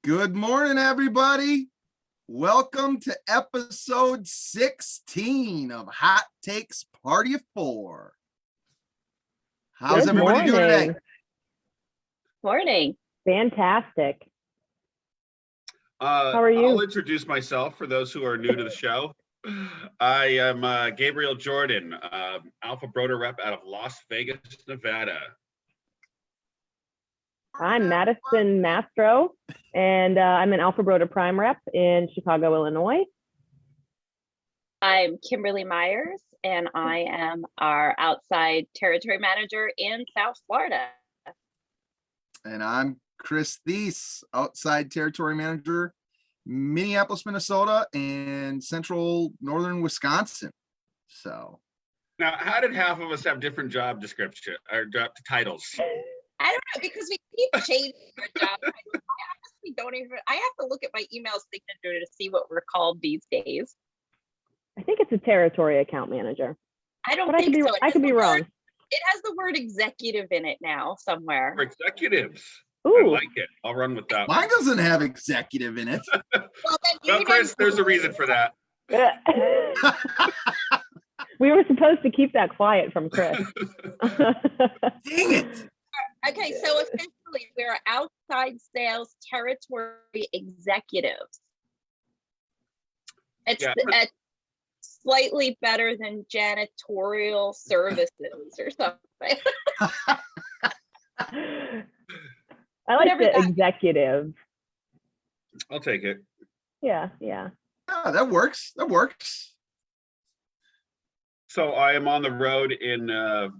Good morning, everybody. Welcome to episode 16 of Hot Takes Party of 4. How's everybody doing today? Morning. Fantastic. How are you? I'll introduce myself for those who are new to the show. I am Gabriel Jordan, Alpha Broder rep out of Las Vegas, Nevada. I'm Madison Mastro, and I'm an Alpha Broder Prime rep in Chicago, Illinois. I'm Kimberly Myers, and I am our outside territory manager in South Florida. And I'm Chris Thies, outside territory manager, Minneapolis, Minnesota, and central northern Wisconsin. So now, how did half of us have different job description or job titles? I don't know, because we keep changing our job. I honestly don't even, I have to look at my email signature to see what we're called these days. I think it's a territory account manager. I don't But think so. I could be wrong. It has the word executive in it now somewhere. For executives. Ooh. I like it. I'll run with that. mine doesn't have executive in it. Well, then Well, you Chris, there's a reason for that. We were supposed to keep that quiet from Chris. Dang it. Okay, so essentially we're outside sales territory executives. It's slightly better than janitorial services or something. I like the executive. I'll take it. Yeah. Yeah, that works. So I am on the road in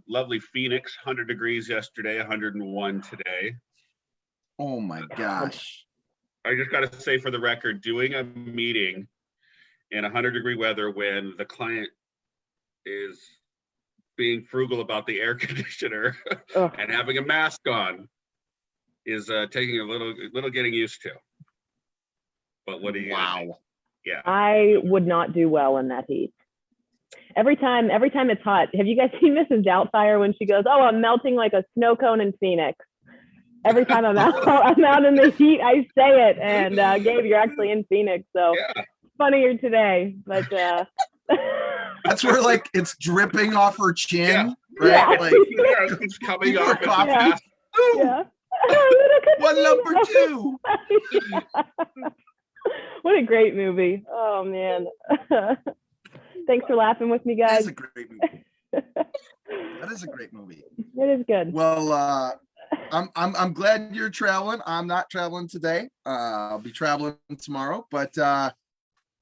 lovely Phoenix, 100 degrees yesterday, 101 today. Oh my gosh. I just got to say for the record, doing a meeting in 100-degree weather when the client is being frugal about the air conditioner and having a mask on is taking a little getting used to. But what do you? Wow. Yeah. I would not do well in that heat. Every time it's hot. Have you guys seen Mrs. Doubtfire when she goes, "Oh, I'm melting like a snow cone in Phoenix"? Every time I'm out in the heat, I say it. And Gabe, you're actually in Phoenix, so funnier today. But that's where like it's dripping off her chin, right? Yeah. Like it's coming off. One number two. What a great movie. Oh man. Thanks for laughing with me, guys. That is a great movie. That is a great movie. It is good. Well, I'm glad you're traveling. I'm not traveling today. I'll be traveling tomorrow. But guys,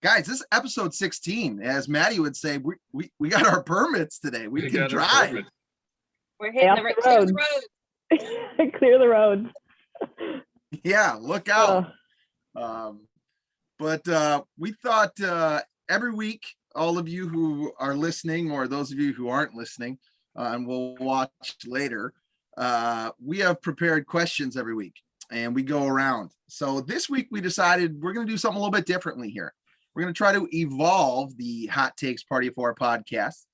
this is episode 16. As Maddie would say, we got our permits today. We can drive. We're hitting the road. Clear the road. Yeah, look out. But we thought every week, all of you who are listening, or those of you who aren't listening, and will watch later, we have prepared questions every week, and we go around. So this week we decided we're going to do something a little bit differently here. We're going to try to evolve the Hot Takes Party of 4 podcast.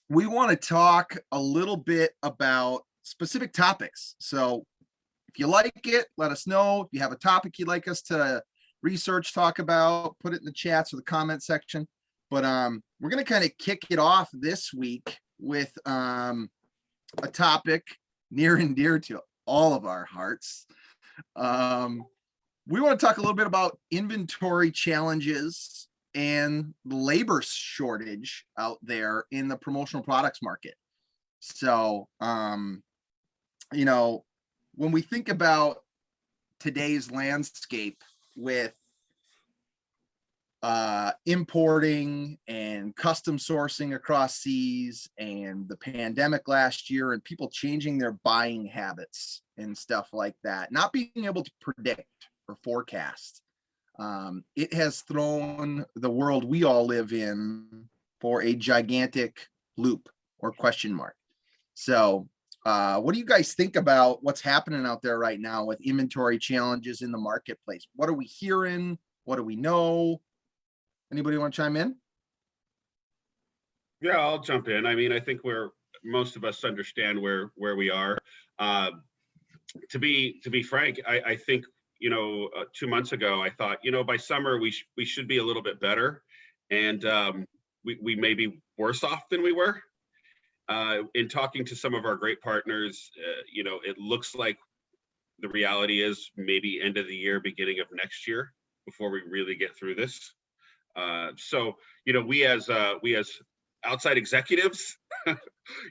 We want to talk a little bit about specific topics. So if you like it, let us know. If you have a topic you'd like us to research, talk about, put it in the chats or the comment section. But we're going to kind of kick it off this week with a topic near and dear to all of our hearts. We want to talk a little bit about inventory challenges and labor shortage out there in the promotional products market. So, you know, when we think about today's landscape with importing and custom sourcing across seas and the pandemic last year and people changing their buying habits and stuff like that, not being able to predict or forecast, it has thrown the world we all live in for a gigantic loop or question mark. So what do you guys think about what's happening out there right now with inventory challenges in the marketplace? What are we hearing? What do we know? Anybody want to chime in? Yeah, I'll jump in. I mean, I think most of us understand where we are. To be frank, I think 2 months ago, I thought, by summer we should be a little bit better, and we may be worse off than we were. In talking to some of our great partners, it looks like the reality is maybe end of the year, beginning of next year before we really get through this. So we as outside executives,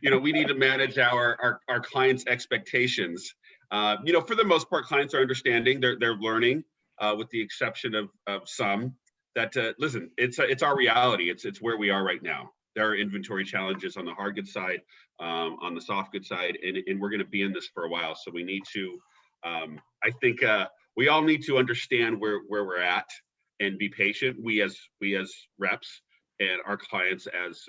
we need to manage our clients' expectations. For the most part, clients are understanding. They're learning, with the exception of some that listen. It's our reality. It's where we are right now. There are inventory challenges on the hard goods side, on the soft goods side, and we're going to be in this for a while. So we need to. I think we all need to understand where we're at and be patient. We as reps and our clients as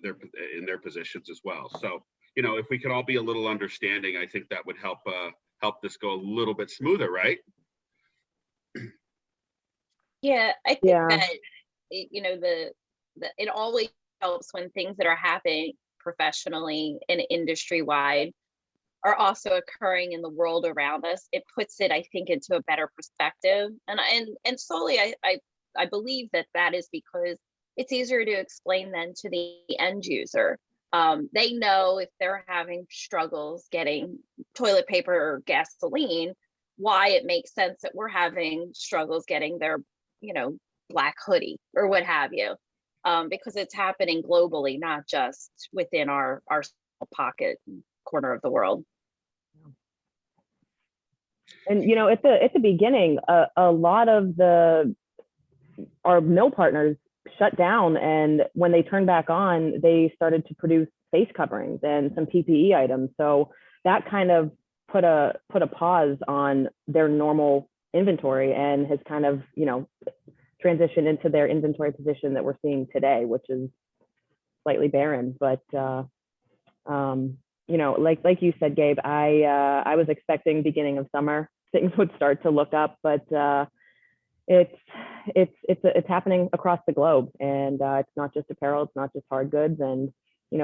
they're in their positions as well. So if we could all be a little understanding, I think that would help this go a little bit smoother, right? Yeah, I think that it always helps when things that are happening professionally and industry wide are also occurring in the world around us. It puts it, I think, into a better perspective. And solely, I believe that is because it's easier to explain then to the end user. They know if they're having struggles getting toilet paper or gasoline, why it makes sense that we're having struggles getting their, black hoodie or what have you, because it's happening globally, not just within our pocket corner of the world. And at the beginning, a lot of our mill partners shut down, and when they turned back on, they started to produce face coverings and some PPE items. So that kind of put a pause on their normal inventory and has kind of transitioned into their inventory position that we're seeing today, which is slightly barren. But like you said, Gabe, I was expecting beginning of summer things would start to look up, but it's happening across the globe, and it's not just apparel, it's not just hard goods. And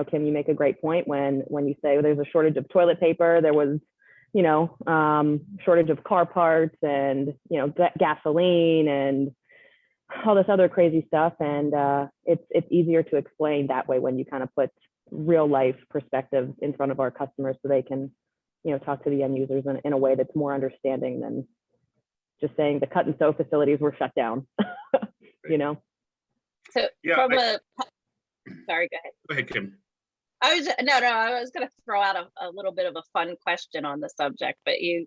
Kim, you make a great point when you say there's a shortage of toilet paper. There was shortage of car parts and gasoline and all this other crazy stuff, and it's easier to explain that way when you kind of put real life perspective in front of our customers, so they can talk to the end users in a way that's more understanding than just saying the cut and sew facilities were shut down. So yeah, sorry, go ahead. Go ahead, Kim. I was going to throw out a little bit of a fun question on the subject, but you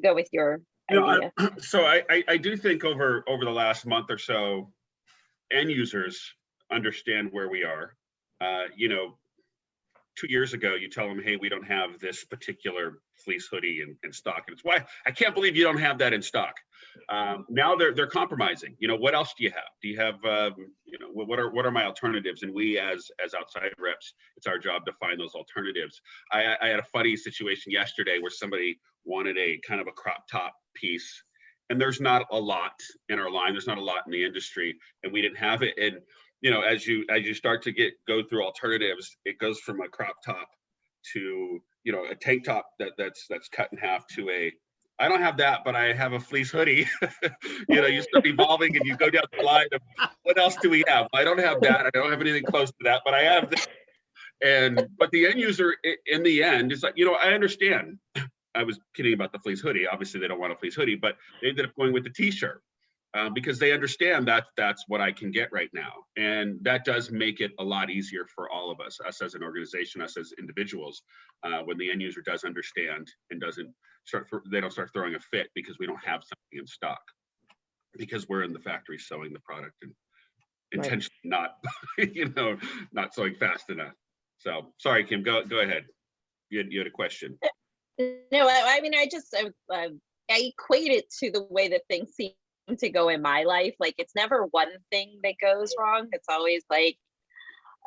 go with your idea. So I do think over the last month or so, end users understand where we are. 2 years ago, you tell them, hey, we don't have this particular fleece hoodie in stock. And it's why I can't believe you don't have that in stock. Now they're compromising. What else do you have? Do you have, what are my alternatives? And we as outside reps, it's our job to find those alternatives. I had a funny situation yesterday where somebody wanted a kind of a crop top piece, and there's not a lot in our line. There's not a lot in the industry, and we didn't have it. And as you start to go through alternatives, it goes from a crop top to a tank top that's cut in half to I don't have that, but I have a fleece hoodie. You start evolving and you go down the line of what else do we have? I don't have that. I don't have anything close to that, but I have this. But the end user in the end is like, I understand. I was kidding about the fleece hoodie. Obviously they don't want a fleece hoodie, but they ended up going with the t-shirt. Because they understand that that's what I can get right now. And that does make it a lot easier for all of us as an organization, us as individuals, when the end user does understand and they don't start throwing a fit because we don't have something in stock, because we're in the factory sewing the product and intentionally not, not sewing fast enough. So sorry, Kim, go ahead. You had a question. No, I mean, I equate it to the way that things seem to go in my life. Like, it's never one thing that goes wrong. It's always like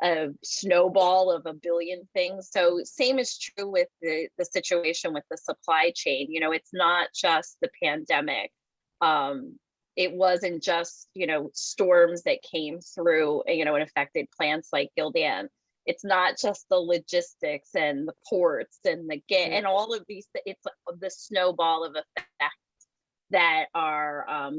a snowball of a billion things. So same is true with the situation with the supply chain. It's not just the pandemic. It wasn't just, storms that came through, and affected plants like Gildan. It's not just the logistics and the ports and and all of these. It's the snowball of effect that are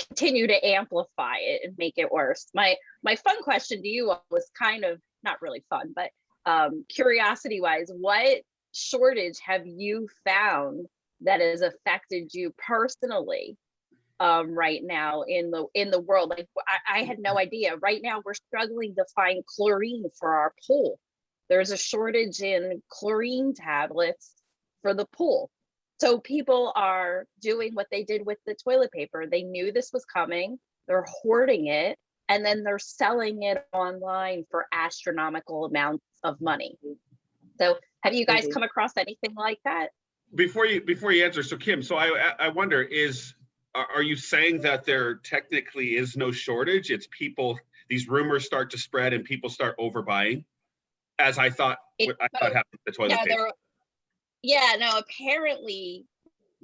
continue to amplify it and make it worse. My fun question to you was kind of not really fun, but curiosity wise, what shortage have you found that has affected you personally right now in the world? Like I had no idea. Right now we're struggling to find chlorine for our pool. There's a shortage in chlorine tablets for the pool. So people are doing what they did with the toilet paper. They knew this was coming. They're hoarding it, and then they're selling it online for astronomical amounts of money. So have you guys come across anything like that? Before you answer, so Kim, so I wonder, are you saying that there technically is no shortage? It's people, these rumors start to spread and people start overbuying, as I thought happened with the toilet paper. Yeah, no, apparently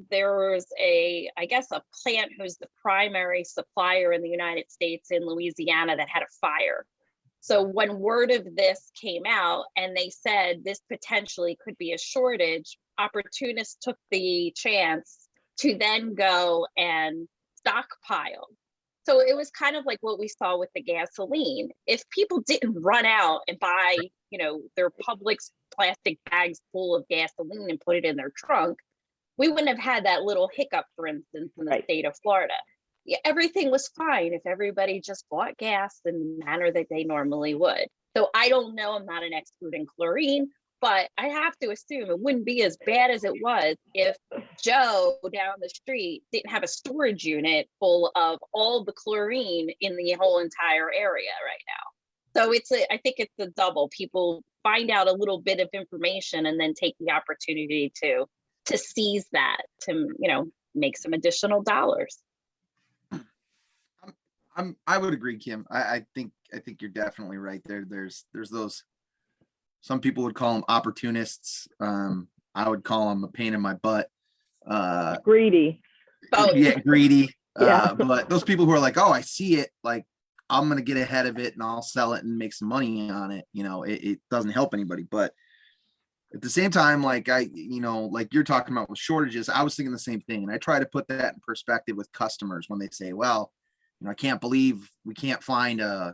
there was I guess a plant who's the primary supplier in the United States in Louisiana that had a fire. So when word of this came out and they said this potentially could be a shortage, opportunists took the chance to then go and stockpile. So it was kind of like what we saw with the gasoline. If people didn't run out and buy, their Publix plastic bags full of gasoline and put it in their trunk, we wouldn't have had that little hiccup, for instance, in the state of Florida. Yeah, everything was fine if everybody just bought gas in the manner that they normally would. So I don't know, I'm not an expert in chlorine, but I have to assume it wouldn't be as bad as it was if Joe down the street didn't have a storage unit full of all the chlorine in the whole entire area right now. So I think it's a double. People find out a little bit of information and then take the opportunity to seize that, to make some additional dollars. I would agree, Kim. I think you're definitely right there. There's those, some people would call them opportunists. I would call them a pain in my butt. Greedy. Yeah, greedy. Yeah. But those people who are like, oh, I see it, like I'm gonna get ahead of it and I'll sell it and make some money on it. It doesn't help anybody. But at the same time, like like you're talking about with shortages, I was thinking the same thing. And I try to put that in perspective with customers when they say, well, I can't believe we can't find a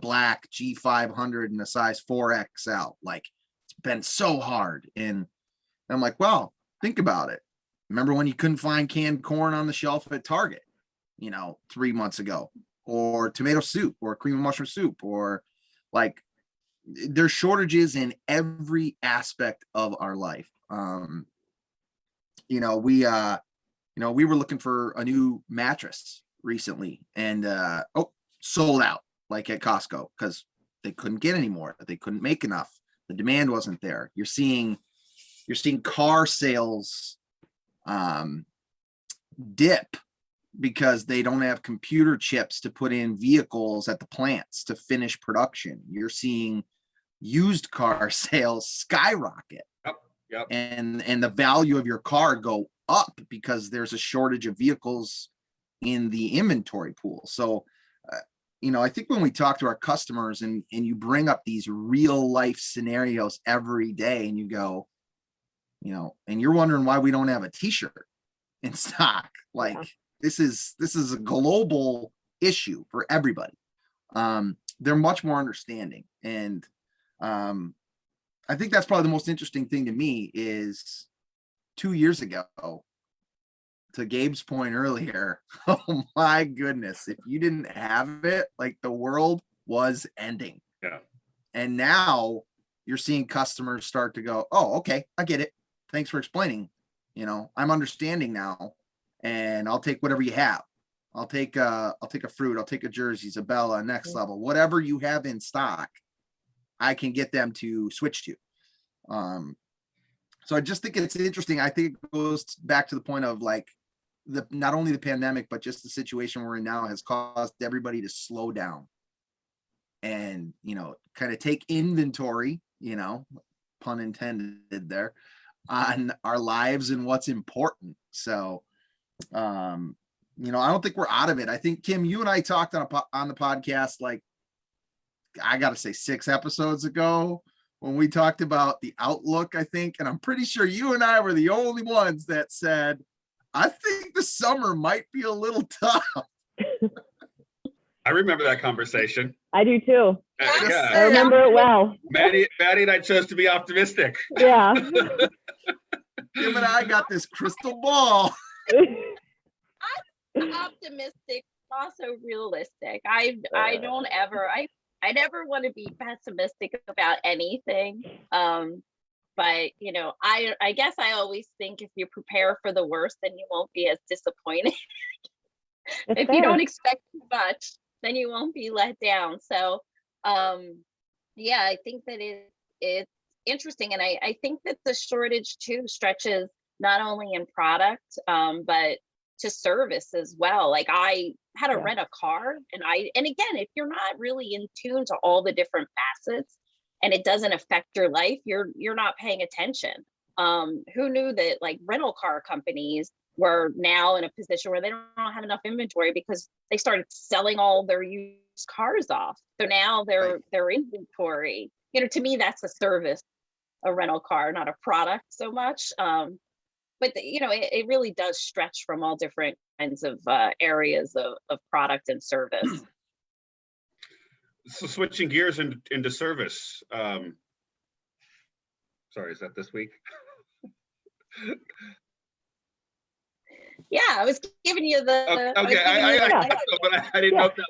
black G500 in a size 4XL. Like it's been so hard. And I'm like, well, think about it. Remember when you couldn't find canned corn on the shelf at Target, 3 months ago, or tomato soup or cream of mushroom soup, or like there's shortages in every aspect of our life. We were looking for a new mattress recently and sold out, like at Costco, because they couldn't get any more. They couldn't make enough. The demand wasn't there. You're seeing car sales dip because they don't have computer chips to put in vehicles at the plants to finish production. You're seeing used car sales skyrocket. Yep. And the value of your car go up because there's a shortage of vehicles in the inventory pool. So I think when we talk to our customers and you bring up these real life scenarios every day and you go, and you're wondering why we don't have a t-shirt in stock, like this is a global issue for everybody. They're much more understanding. And I think that's probably the most interesting thing to me is 2 years ago, to Gabe's point earlier, oh my goodness, if you didn't have it, like the world was ending. Yeah. And now you're seeing customers start to go, oh, okay, I get it. Thanks for explaining. I'm understanding now, and I'll take whatever you have. I'll take a fruit, I'll take a jersey, Isabella, next level, whatever you have in stock, I can get them to switch to. So I just think it's interesting. I think it goes back to the point of like not only the pandemic, but just the situation we're in now has caused everybody to slow down and, kind of take inventory, pun intended there, on our lives and what's important. So, I don't think we're out of it. I think, Kim, you and I talked on the podcast, like, I got to say 6 episodes ago when we talked about the outlook, I think. And I'm pretty sure you and I were the only ones that said, I think the summer might be a little tough. I remember that conversation. I do too. Just Yeah, I remember it well. Maddie and I chose to be optimistic. Yeah. Kim and I got this crystal ball. Optimistic, also realistic. I don't ever I never want to be pessimistic about anything. But you know, I guess I always think if you prepare for the worst, then you won't be as disappointed. It's If fair. you don't expect too much, then you won't be let down. So yeah, I think that it's interesting. And I think that the shortage too stretches not only in product, but to service as well. Like I had to Yeah. rent a car and again, if you're not really in tune to all the different facets and it doesn't affect your life, you're not paying attention. Who knew that like rental car companies were now in a position where they don't have enough inventory because they started selling all their used cars off. So now their inventory, you know, to me, that's a service, a rental car, not a product so much. But you know, it really does stretch from all different kinds of areas of product and service. So switching gears into service. Sorry, is that this week? Yeah, I was giving you the. Okay, but I didn't know if that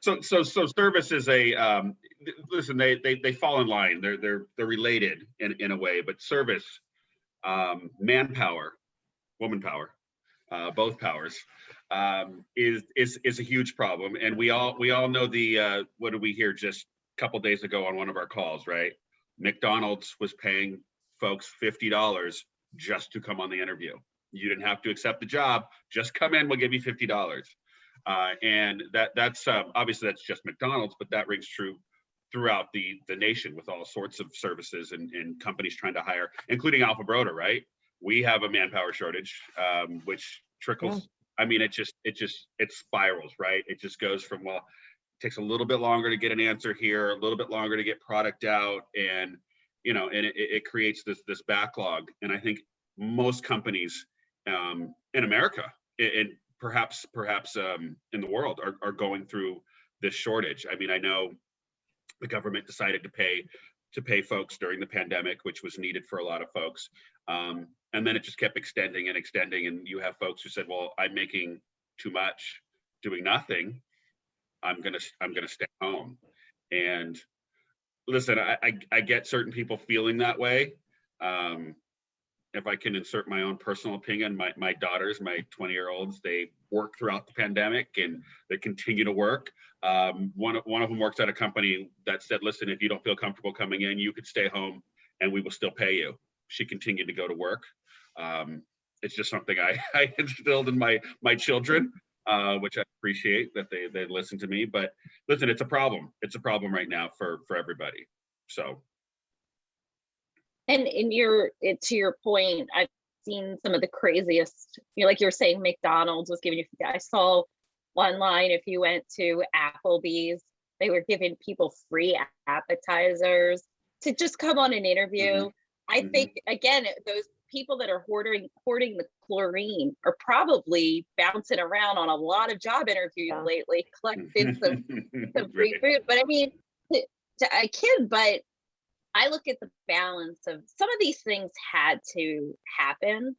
was so service is a listen, they fall in line. They're related in a way, but service, manpower, woman power, both powers, is a huge problem. And we all know the what did we hear just a couple days ago on one of our calls, right? McDonald's was paying folks $50 just to come on the interview. You didn't have to accept the job, just come in, we'll give you $50. And that's obviously that's just McDonald's, but that rings true throughout the nation with all sorts of services and companies trying to hire, including Alpha Broda, right? We have a manpower shortage, which trickles. I mean, it spirals, right? It just goes from, well, it takes a little bit longer to get an answer here, a little bit longer to get product out, and you know, and it creates this backlog. And I think most companies in America and perhaps in the world are going through this shortage. I mean, I know the government decided to pay folks during the pandemic, which was needed for a lot of folks. And then it just kept extending and extending. And you have folks who said, well, I'm making too much doing nothing. I'm gonna stay home. And listen, I get certain people feeling that way. If I can insert my own personal opinion, my daughters, my 20-year-olds, they work throughout the pandemic and they continue to work. One of them works at a company that said, listen, if you don't feel comfortable coming in, you could stay home and we will still pay you. She continued to go to work. It's just something I instilled in my children, which I appreciate that they listen to me. But listen, it's a problem. It's a problem right now for everybody. So. And to your point, I've seen some of the craziest, you know, like you were saying, McDonald's was giving you, I saw online, if you went to Applebee's, they were giving people free appetizers to just come on an interview. Mm-hmm. I think, again, those people that are hoarding the chlorine are probably bouncing around on a lot of job interviews lately, collecting some free food. But I mean, I kid, but I look at the balance of some of these things had to happen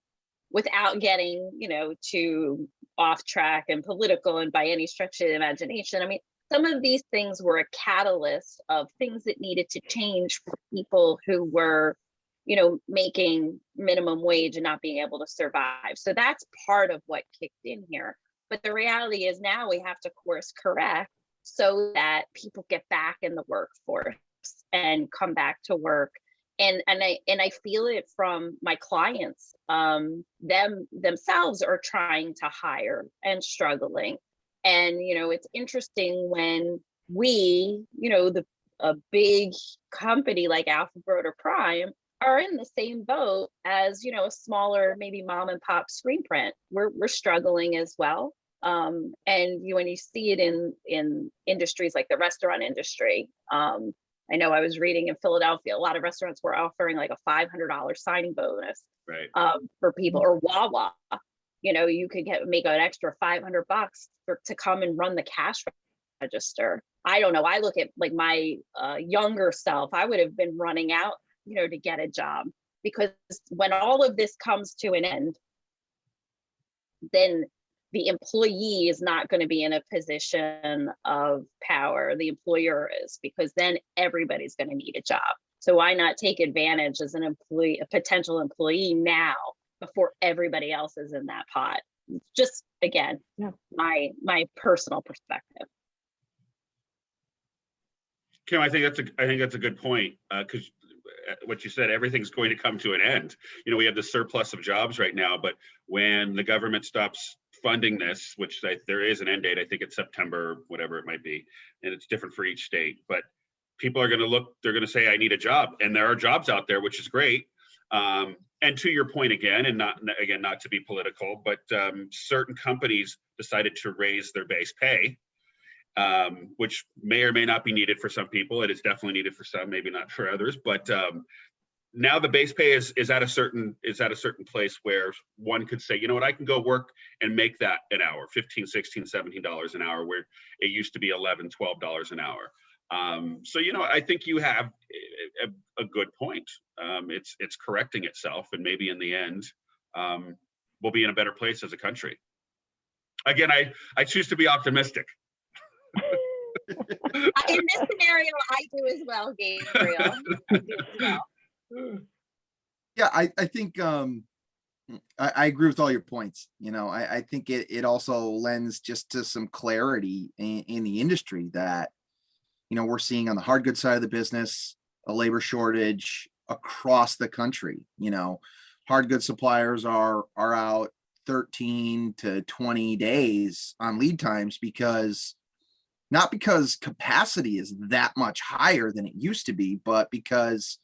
without getting, you know, too off track and political and by any stretch of the imagination. I mean, some of these things were a catalyst of things that needed to change for people who were, you know, making minimum wage and not being able to survive. So that's part of what kicked in here. But the reality is now we have to course correct so that people get back in the workforce and come back to work. And I feel it from my clients. Themselves are trying to hire and struggling. And, you know, it's interesting when we, you know, a big company like Alpha Broda Prime are in the same boat as, you know, a smaller, maybe mom and pop screen print. We're struggling as well. And when you see it in industries like the restaurant industry, I know I was reading in Philadelphia, a lot of restaurants were offering like a $500 signing bonus, right, for people, or Wawa, you could make an extra $500 to come and run the cash register. I don't know. I look at like my younger self, I would have been running out, to get a job, because when all of this comes to an end, then the employee is not going to be in a position of power. The employer is, because then everybody's going to need a job. So why not take advantage as an employee, a potential employee now, before everybody else is in that pot? Just again, my personal perspective. Kim, I think that's a good point, because what you said, everything's going to come to an end. We have the surplus of jobs right now, but when the government stops funding this, which there is an end date, I think it's September, whatever it might be, and it's different for each state, but people are going to look, they're going to say, I need a job, and there are jobs out there, which is great. And to your point again, and not to be political, but certain companies decided to raise their base pay, which may or may not be needed for some people. It is definitely needed for some, maybe not for others. But now the base pay is at a certain place where one could say, you know what, I can go work and make that an hour, $15, $16, $17 an hour, where it used to be $11, $12 an hour. So I think you have a good point. It's correcting itself, and maybe in the end, we'll be in a better place as a country. Again, I choose to be optimistic. In this scenario, I do as well, Gabriel. I do as well. Yeah, I think I agree with all your points. I think it also lends just to some clarity in the industry that, we're seeing on the hard goods side of the business, a labor shortage across the country. Hard goods suppliers are out 13 to 20 days on lead times, not because capacity is that much higher than it used to be, but because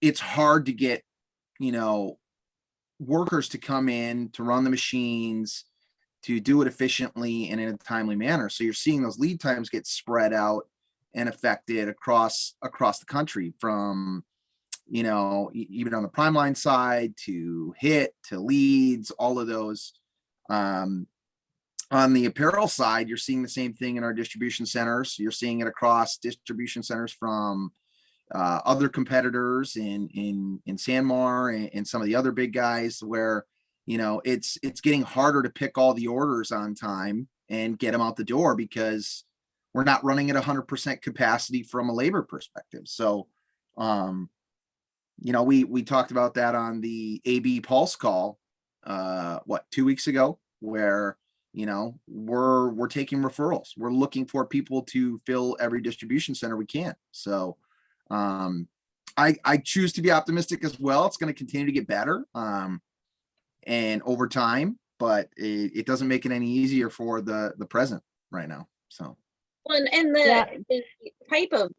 it's hard to get, workers to come in to run the machines, to do it efficiently and in a timely manner. So you're seeing those lead times get spread out and affected across the country, from, even on the prime line side to hit to leads, all of those. On the apparel side, you're seeing the same thing in our distribution centers. You're seeing it across distribution centers from other competitors in Sanmar and some of the other big guys, where, it's getting harder to pick all the orders on time and get them out the door, because we're not running at 100% capacity from a labor perspective. So, we talked about that on the AB Pulse call, 2 weeks ago, where, we're taking referrals. We're looking for people to fill every distribution center we can. So, I choose to be optimistic as well. It's going to continue to get better, and over time, but it doesn't make it any easier for the present right now. So. Well, and the type of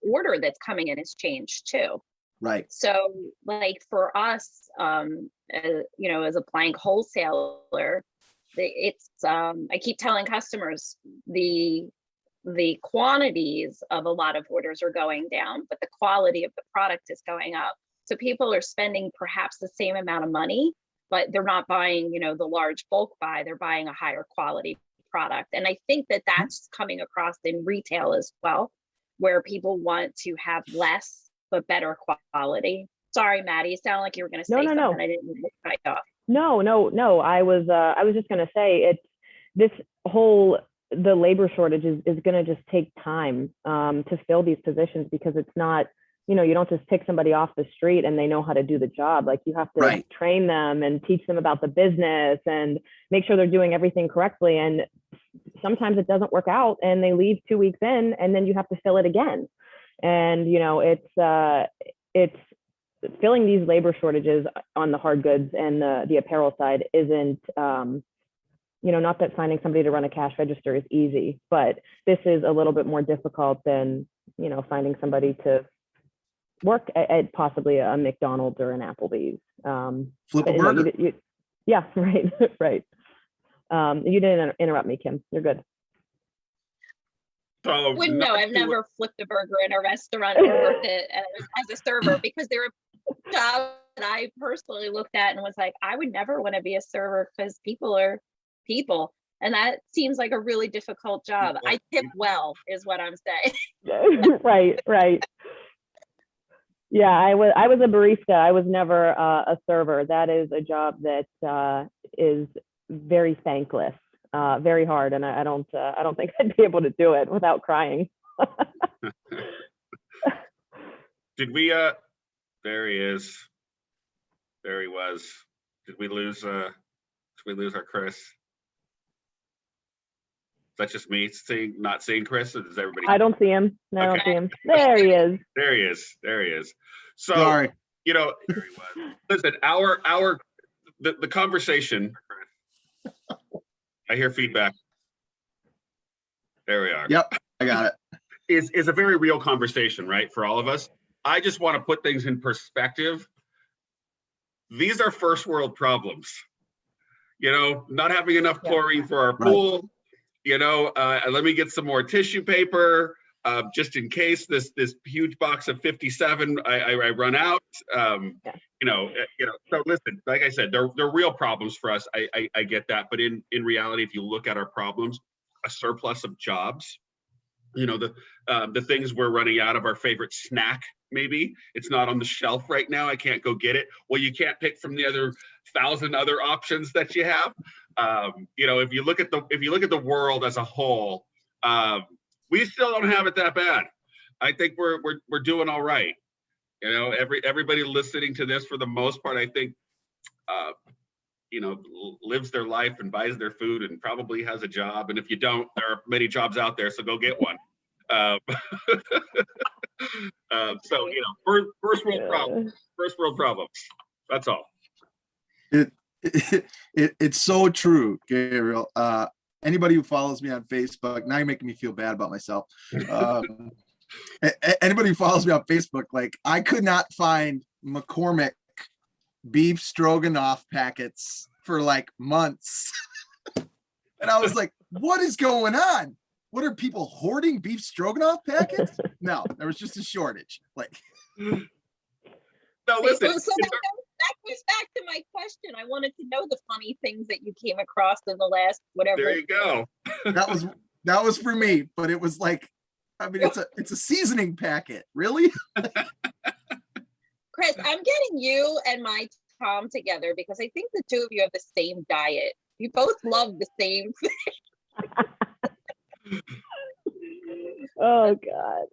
order that's coming in has changed too. Right. So, like for us, as a blank wholesaler, it's I keep telling customers the quantities of a lot of orders are going down, but the quality of the product is going up. So people are spending perhaps the same amount of money, but they're not buying, the large bulk buy. They're buying a higher quality product. And I think that that's coming across in retail as well, where people want to have less but better quality. Sorry, Maddie, you sound like you were going to say something. I didn't cut you off. No. I was just going to say the labor shortage is going to just take time to fill these positions, because it's not, you don't just pick somebody off the street and they know how to do the job. Like, you have to train them and teach them about the business and make sure they're doing everything correctly. And sometimes it doesn't work out and they leave 2 weeks in, and then you have to fill it again. And, it's filling these labor shortages on the hard goods and the apparel side isn't, not that finding somebody to run a cash register is easy, but this is a little bit more difficult than, finding somebody to work at possibly a McDonald's or an Applebee's. Flip a burger. Yeah, right, right. You didn't interrupt me, Kim. You're good. So Wouldn't know. I've never flipped a burger in a restaurant or worked it as a server, because there are jobs I personally looked at and was like, I would never want to be a server because people are people. And that seems like a really difficult job. I tip well, is what I'm saying. Right. Yeah, I was a barista. I was never a server. That is a job that is very thankless, very hard, and I don't think I'd be able to do it without crying. Did we there he is. There he was. Did we lose our Chris? Is that just me not seeing Chris, or does everybody? I don't see him. No, I don't see him. There he is. There he is. There he is. So, Sorry. you know, there he was. Listen, the conversation. I hear feedback. There we are. Yep, I got it. Is a very real conversation, right, for all of us. I just want to put things in perspective. These are first world problems. You know, not having enough chlorine for our pool. You know, let me get some more tissue paper just in case this huge box of 57 I run out. You know. So listen, like I said, they're real problems for us. I get that, but in reality, if you look at our problems, a surplus of jobs. You know, the things we're running out of, our favorite snack, maybe it's not on the shelf right now. I can't go get it. Well, you can't pick from the other 1,000 other options that you have. You know, if you look at the world as a whole, we still don't have it that bad. I think we're doing all right. You know, everybody listening to this, for the most part, I think, you know, lives their life and buys their food and probably has a job. And if you don't, there are many jobs out there, so go get one. So, you know, first world problems. That's all. It's so true, Gabriel. Anybody who follows me on Facebook, now you're making me feel bad about myself. Anybody who follows me on Facebook, like, I could not find McCormick beef stroganoff packets for like months. And I was like, what is going on? What are people hoarding beef stroganoff packets? No, there was just a shortage. Like, no, listen. So that goes back to my question. I wanted to know the funny things that you came across in the last whatever. There you go. that was for me, but it was like, I mean, it's a seasoning packet. Really? Chris, I'm getting you and my Tom together because I think the two of you have the same diet. You both love the same thing. Oh God.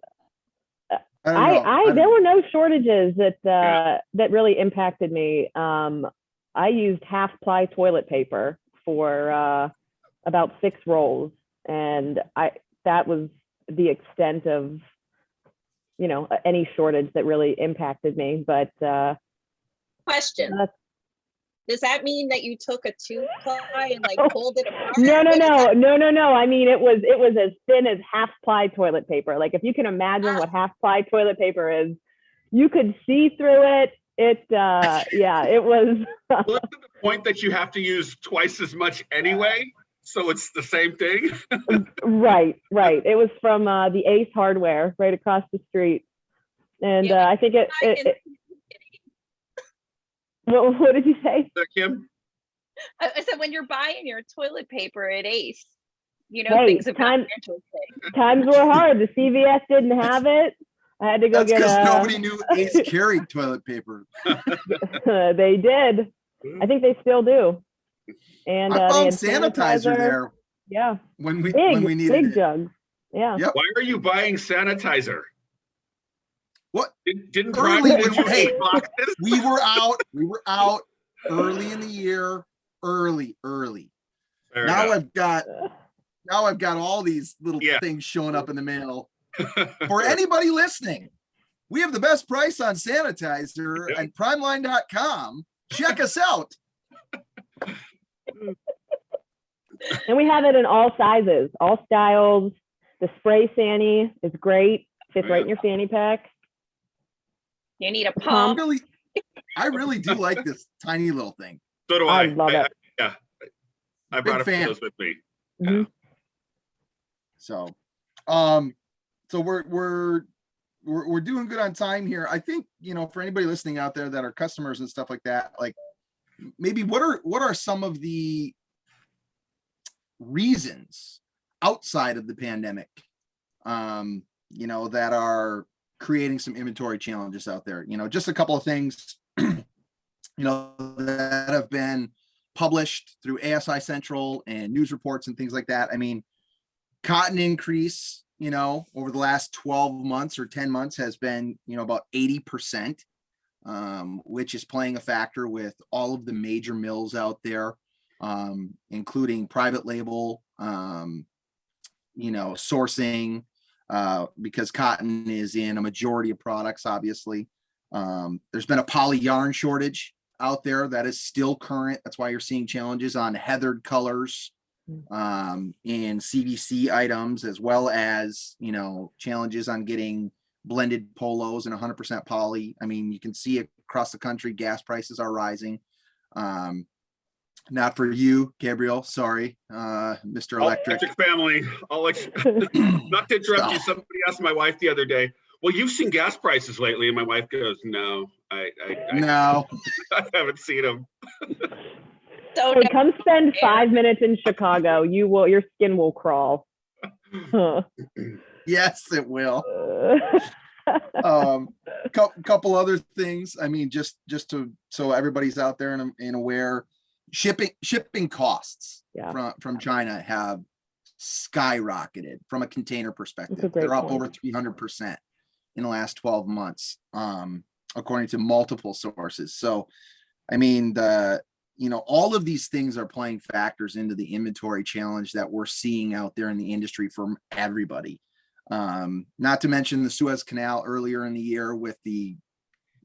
I there were no shortages that really impacted me. I used half ply toilet paper for about 6 rolls, and that was the extent of, you know, any shortage that really impacted me. But question: does that mean that you took a 2-ply and like pulled it apart? No. I mean, it was as thin as half ply toilet paper. Like, if you can imagine what half ply toilet paper is, you could see through it. It was. Well, to the point that you have to use twice as much anyway, so it's the same thing. Right. It was from the Ace Hardware right across the street, and I think it What did you say? Kim? I said, when you're buying your toilet paper at Ace, you know, things about times were hard. The CVS didn't have it. I had to go get because nobody knew Ace carried toilet paper. They did. I think they still do. And I found sanitizer there. Yeah. When we needed big it. jugs. Yeah. Yep. Why are you buying sanitizer? What? Didn't Early Brian when hey, boxes? we were out early in the year. Early. Fair Now enough. I've got all these little things showing up in the mail. For anybody listening, we have the best price on sanitizer at primeline.com. Check us out. And we have it in all sizes, all styles. The spray Sani is great. Fits right in your fanny pack. You need a pump. I really do like this tiny little thing. So do I. I love it. Yeah. I brought a few of those with me. Mm-hmm. So we're we're doing good on time here. I think, for anybody listening out there that are customers and stuff like that, like maybe what are some of the reasons outside of the pandemic, that are creating some inventory challenges out there? Just a couple of things, that have been published through ASI Central and news reports and things like that. I mean, cotton increase, over the last 12 months or 10 months has been, about 80%, which is playing a factor with all of the major mills out there, including private label, sourcing, because cotton is in a majority of products, obviously. There's been a poly yarn shortage out there that is still current. That's why you're seeing challenges on heathered colors, in CVC items, as well as, challenges on getting blended polos and 100% poly. I mean, you can see across the country, gas prices are rising. Not for you, Gabriel. Sorry, Mr. Electric. Electric family. Not to interrupt you. Somebody asked my wife the other day, well, you've seen gas prices lately. And my wife goes, no, No. I haven't seen them. So Hey, come spend 5 minutes in Chicago. Your skin will crawl. Yes, it will. Couple other things. I mean, just so everybody's out there and aware, shipping costs from China have skyrocketed from a container perspective. They're up over 300% in the last 12 months, according to multiple sources. So, I mean, all of these things are playing factors into the inventory challenge that we're seeing out there in the industry from everybody. Not to mention the Suez Canal earlier in the year with the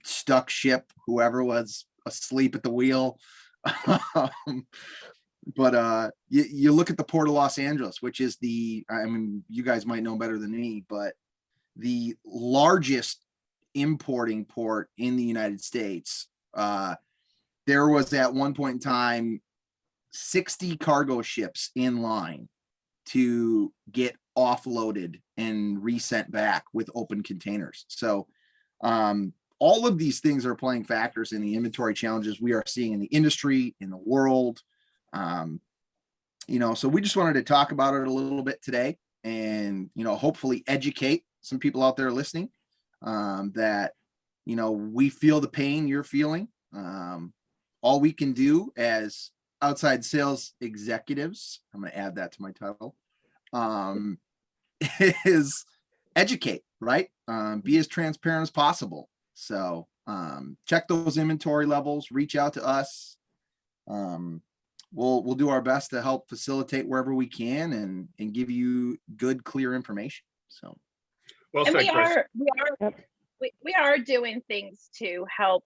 stuck ship, whoever was asleep at the wheel. But you look at the Port of Los Angeles, which is you guys might know better than me, but the largest importing port in the United States. There was at one point in time 60 cargo ships in line to get offloaded and resent back with open containers. So all of these things are playing factors in the inventory challenges we are seeing in the industry, in the world. So we just wanted to talk about it a little bit today and, hopefully educate some people out there listening, that, we feel the pain you're feeling. All we can do as outside sales executives, I'm going to add that to my title, is educate, right? Be as transparent as possible. So check those inventory levels, reach out to us. We'll do our best to help facilitate wherever we can and give you good, clear information. So, well and said, we are doing things to help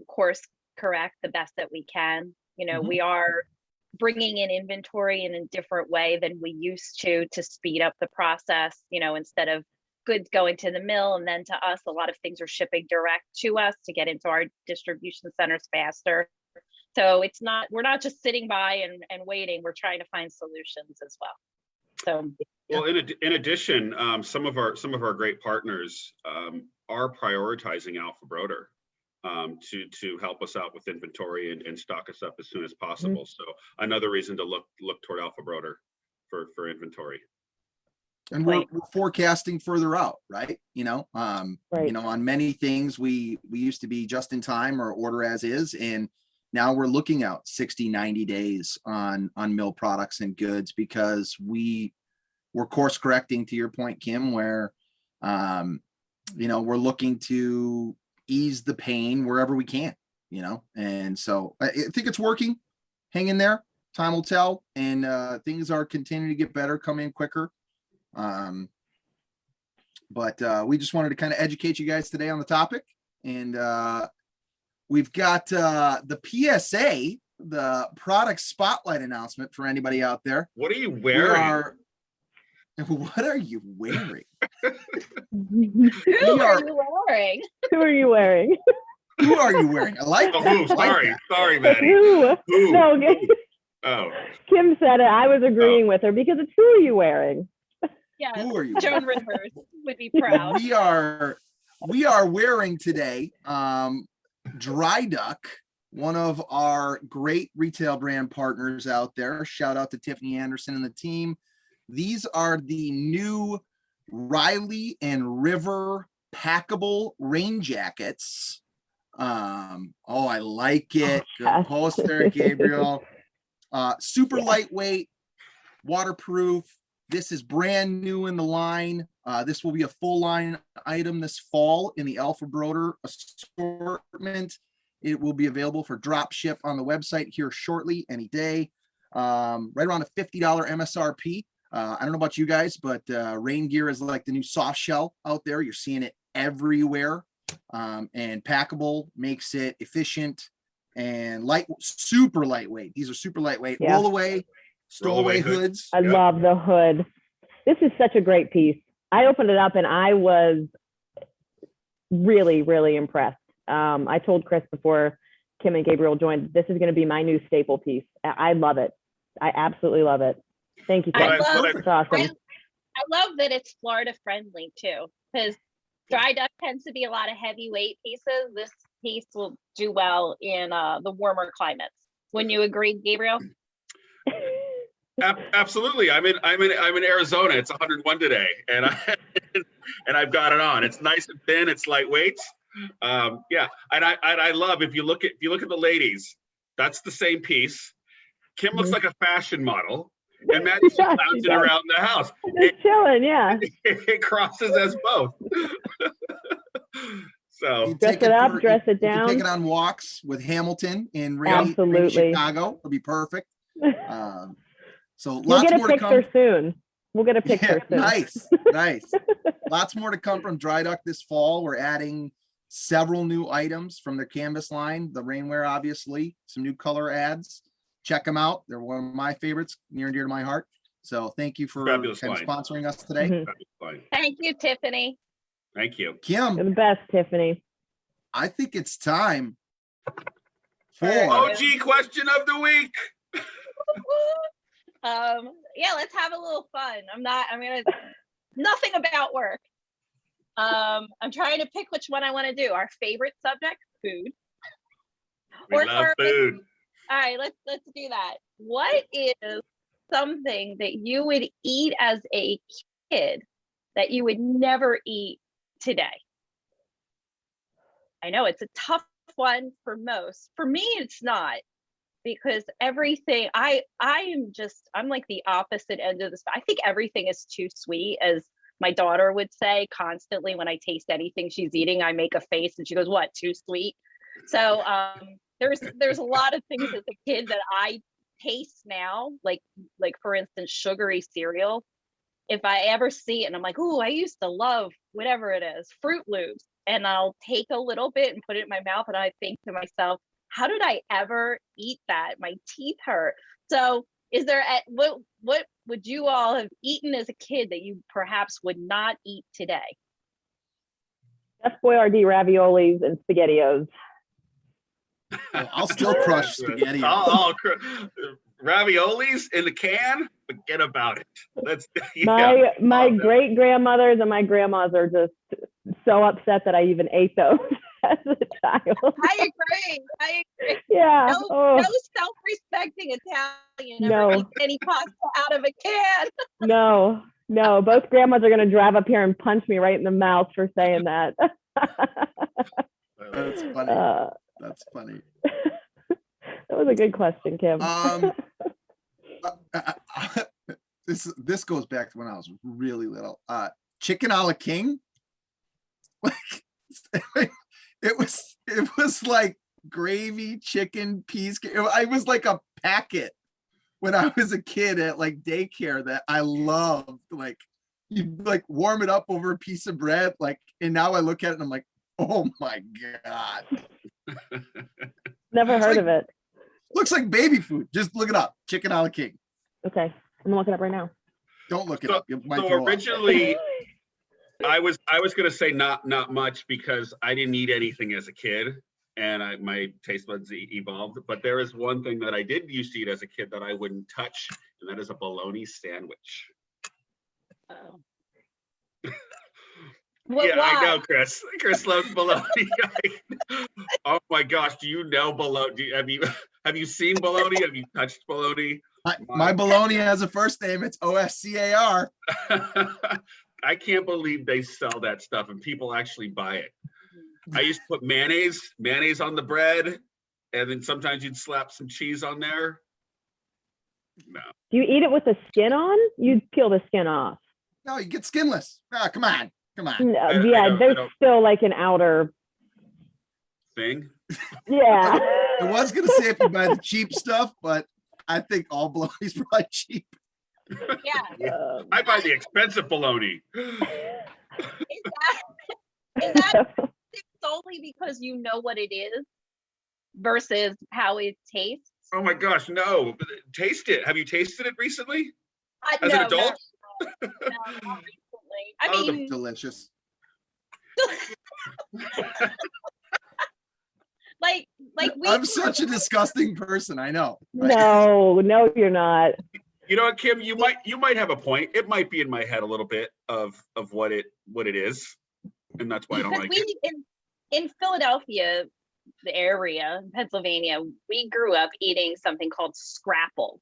course correct the best that we can. We are bringing in inventory in a different way than we used to speed up the process. Instead of goods going to the mill and then to us, a lot of things are shipping direct to us to get into our distribution centers faster. So we're not just sitting by and waiting. We're trying to find solutions as well. So, well, in addition, some of our great partners are prioritizing Alpha Broder to help us out with inventory and stock us up as soon as possible. So another reason to look toward Alpha Broder for inventory. And we're forecasting further out, right? On many things we used to be just in time or order as is, and now we're looking out 60, 90 days on mill products and goods because we're course correcting, to your point, Kim, where we're looking to ease the pain wherever we can, and so I think it's working. Hang in there, time will tell, and things are continuing to get better, come in quicker. But we just wanted to kind of educate you guys today on the topic, and we've got the PSA, the product spotlight announcement for anybody out there. What are you wearing? What are you wearing? Who are you wearing? Who are you wearing? Who are you wearing? I like that. Who? Sorry, Maddie. Who? Who? No, Oh. Kim said it. I was agreeing with her because it's who are you wearing? Yeah, Who are you? Joan Rivers would be proud. We are wearing today Dry Duck, one of our great retail brand partners out there. Shout out to Tiffany Anderson and the team. These are the new Riley and River packable rain jackets. Oh, I like it. Good post there, Gabriel. Super lightweight, waterproof. This is brand new in the line. This will be a full line item this fall in the Alpha Broder assortment. It will be available for drop ship on the website here shortly, any day. Right around a $50 MSRP. I don't know about you guys, but rain gear is like the new soft shell out there. You're seeing it everywhere. And packable makes it efficient and super lightweight. These are super lightweight. Yeah. Roll away, stowaway hoods. I love the hood. This is such a great piece. I opened it up and I was really, really impressed. I told Chris before Kim and Gabriel joined, this is going to be my new staple piece. I love it. I absolutely love it. Thank you, Kim. It's awesome. I love that it's Florida friendly too, because Dry Duck tends to be a lot of heavyweight pieces. This piece will do well in the warmer climates. Wouldn't you agree, Gabriel? Absolutely. I'm in Arizona. It's 101 today, and I've got it on. It's nice and thin. It's lightweight. Yeah, and I love if you look at the ladies. That's the same piece. Kim looks like a fashion model, and Maddie's just bouncing around the house. Just chilling, yeah. It crosses as both. So dress it up, dress it down. Take it on walks with Hamilton in rainy Chicago. It'll be perfect. So we'll get a picture soon. We'll get a picture soon. Nice. Lots more to come from Dry Duck this fall. We're adding several new items from their canvas line, the rainwear, obviously, some new color ads. Check them out. They're one of my favorites, near and dear to my heart. So thank you for sponsoring us today. Mm-hmm. Thank you, Tiffany. Thank you, Kim. You're the best, Tiffany. I think it's time for OG question of the week. Yeah, let's have a little fun. Nothing about work. I'm trying to pick which one I want to do. Our favorite subject, food. We love food. All right, let's do that. What is something that you would eat as a kid that you would never eat today? I know it's a tough one for most. For me, it's not, because everything I'm like the opposite end of the spectrum. I think everything is too sweet, as my daughter would say constantly. When I taste anything she's eating, I make a face and she goes, "What, too sweet?" So there's a lot of things as a kid that I taste now, like for instance, sugary cereal. If I ever see it and I'm like, "Ooh, I used to love whatever it is, Fruit Loops," and I'll take a little bit and put it in my mouth, and I think to myself, how did I ever eat that? My teeth hurt. So is there what would you all have eaten as a kid that you perhaps would not eat today? Chef Boyardee raviolis and SpaghettiOs. I'll still crush spaghetti. Raviolis in the can, forget about it. My great grandmothers and my grandmas are just so upset that I even ate those as a child. I agree. Yeah. No self-respecting Italian ever eats any pasta out of a can. No. Both grandmas are going to drive up here and punch me right in the mouth for saying that. That's funny. That's funny. That was a good question, Kim. This goes back to when I was really little. Chicken a la king. Like it was like gravy, chicken, peas. I was like a packet when I was a kid at like daycare that I loved. Like you like warm it up over a piece of bread. Like, and now I look at it and I'm like, oh my God. Never heard of it. Looks like baby food. Just look it up. Chicken a la king. Okay, I'm looking it up right now. Don't look it up. So originally, I was going to say not much, because I didn't eat anything as a kid, and my taste buds evolved. But there is one thing that I did used to eat as a kid that I wouldn't touch, and that is a bologna sandwich. What, Yeah, I why? know, Chris. Chris loves bologna. Oh my gosh, do you know bologna? Have you seen bologna? Have you touched bologna? My bologna has a first name. It's OSCAR. I can't believe they sell that stuff and people actually buy it. I used to put mayonnaise on the bread, and then sometimes you'd slap some cheese on there. No. Do you eat it with the skin on? You'd peel the skin off. No, you get skinless. Ah, come on. No, I yeah, don't- there's still like an outer. Thing. Yeah. I was gonna say if you buy the cheap stuff, but I think all bologna's probably cheap. Yeah. I buy the expensive bologna. Is that solely because you know what it is versus how it tastes? Oh my gosh, no. Taste it. Have you tasted it recently? As No, an adult? not recently. I Oh, the mean, Delicious. like we. I'm such a disgusting person. I know. right? No, you're not. You know what, Kim? You might have a point. It might be in my head a little bit of what it is, and that's why I don't Because like it. in Philadelphia, the area, Pennsylvania, we grew up eating something called scrapple.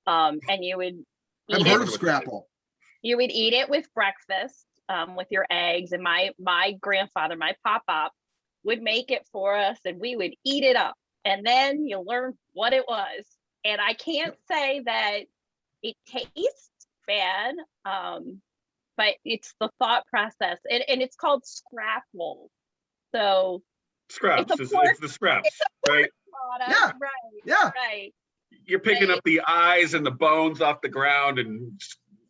And you would I've eat heard it. of Scrapple. You would eat it with breakfast, with your eggs. And my grandfather, my pop-up, would make it for us, and we would eat it up. And then you learn what it was. And I can't say that it tastes bad, but it's the thought process, and it's called scrapple. So Scraps. It's a It's the scraps, right? product, Yeah. right, Yeah. right. You're picking up the eyes and the bones off the ground and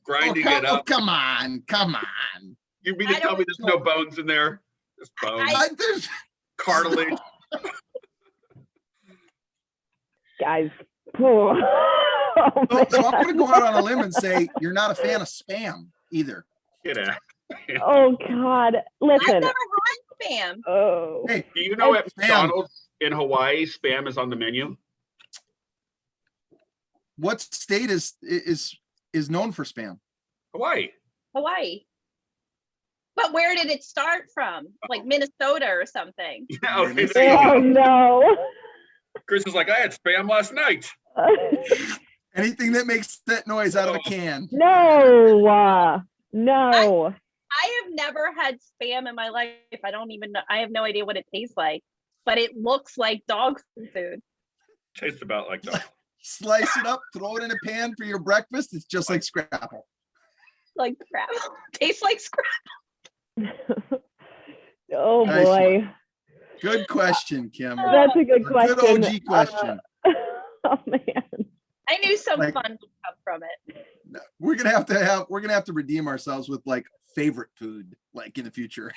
grinding it up. Come on. Come on. You mean to I tell me don't- there's no bones in there? There's bones, There's cartilage. Guys. Oh, so I'm man. gonna go out on a limb and say you're not a fan of spam either. Get out. Oh, God. I've Listen. never had spam. Oh. Hey, Do you know at Spam. McDonald's in Hawaii, spam is on the menu? what state is known for spam? Hawaii. Hawaii. But where did it start from? Like Minnesota or something? Yeah, okay, Minnesota. there you Oh, go. no. Chris is like, I had spam last night. Anything that makes that noise out of a can. No. No. I have never had spam in my life. I don't even know. I have no idea what it tastes like, but it looks like dog food. Tastes about like that. Slice it up, throw it in a pan for your breakfast. It's just like Scrapple. Like crap. Tastes like scrap. Oh, Nice boy. Good question, Kim. That's a good question. Good OG question. Oh, man. I knew some Like- fun would come from it. We're gonna have to redeem ourselves with like favorite food, like in the future.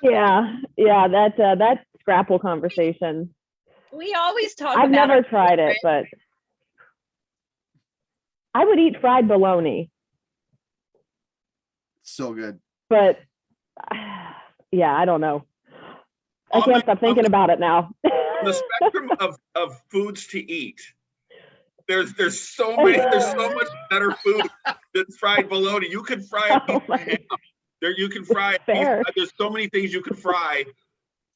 Yeah. That Scrapple conversation. We always talk I've about never our tried it, favorite- but I would eat fried bologna, So good. but yeah, I don't know. I can't stop thinking about it now. On the spectrum of foods to eat, there's so much better food than fried bologna. You can fry a Oh piece my- of ham. You can fry a piece, Fair. there's so many things you can fry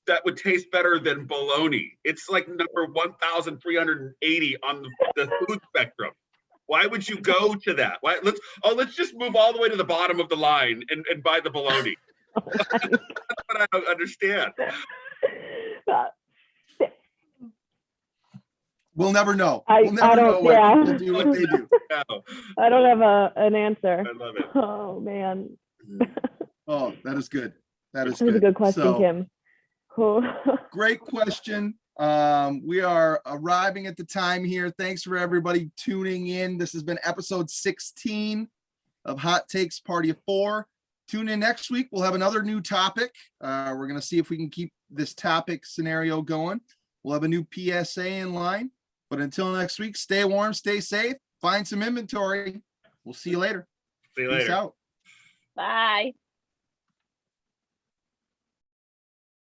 that would taste better than bologna. It's like number 1,380 on the food spectrum. Why would you go to that? Let's just move all the way to the bottom of the line and buy the bologna. Oh my That's what I don't understand. God. We'll never know. I We'll never don't- know what yeah. people do what they do. No, I don't have an answer. I love it. Oh, man. Oh, that is good. That is That was a good question, So, Kim. Cool. great question. We are arriving at the time here. Thanks for everybody tuning in. This has been episode 16 of Hot Takes Party of 4. Tune in next week. We'll have another new topic. We're going to see if we can keep this topic scenario going. We'll have a new PSA in line. But until next week, stay warm, stay safe, find some inventory. We'll see you later. See you Peace later. out. Bye.